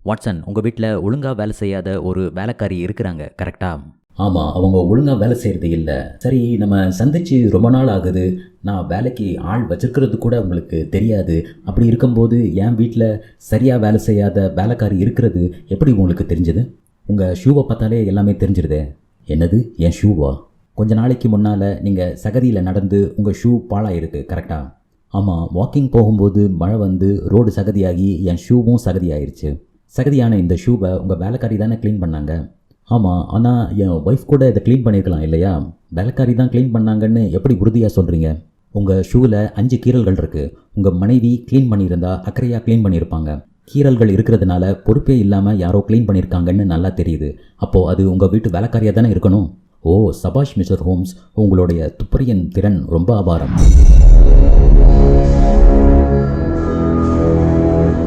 Watson, உங்கள் வீட்டில் ஒழுங்காக வேலை செய்யாத ஒரு வேலைக்காரி இருக்கிறாங்க, கரெக்டா? ஆமாம், அவங்க ஒழுங்காக வேலை செய்கிறது இல்லை. சரி, நம்ம சந்திச்சு ரொம்ப நாள் ஆகுது. நான் வேலைக்கு ஆள் வச்சிருக்கிறது கூட உங்களுக்கு தெரியாது. அப்படி இருக்கும்போது என் வீட்டில் சரியாக வேலை செய்யாத வேலைக்காரி இருக்கிறது எப்படி உங்களுக்கு தெரிஞ்சது? உங்கள் ஷூவை பார்த்தாலே எல்லாமே தெரிஞ்சிருதே. என்னது, என் ஷூவா? கொஞ்ச நாளைக்கு முன்னால் நீங்கள் சகதியில் நடந்து உங்கள் ஷூ பாழாயிருக்கு, கரெக்டா? ஆமாம், வாக்கிங் போகும்போது மழை வந்து ரோடு சகதியாகி என் ஷூவும் சகதியாயிருச்சு. சகதியான இந்த ஷூவை உங்கள் வேலைக்காரி தானே க்ளீன் பண்ணாங்க? ஆமாம், ஆனால் என் ஒய்ஃப் கூட இதை க்ளீன் பண்ணியிருக்கலாம் இல்லையா? வேலைக்காரி தான் க்ளீன் பண்ணாங்கன்னு எப்படி உறுதியாக சொல்கிறீங்க? உங்கள் ஷூவில் 5 கீறல்கள் இருக்குது. உங்கள் மனைவி க்ளீன் பண்ணியிருந்தா அக்கறையாக க்ளீன் பண்ணியிருப்பாங்க. கீறல்கள் இருக்கிறதுனால பொறுப்பே இல்லாமல் யாரோ க்ளீன் பண்ணியிருக்காங்கன்னு நல்லா தெரியுது. அப்போது அது உங்கள் வீட்டு வேலைக்காரியாக தானே இருக்கணும். ஓ, சபாஷ் மிஸ்டர் ஹோம்ஸ், உங்களுடைய துப்பறியின் திறன் ரொம்ப அபாரம்.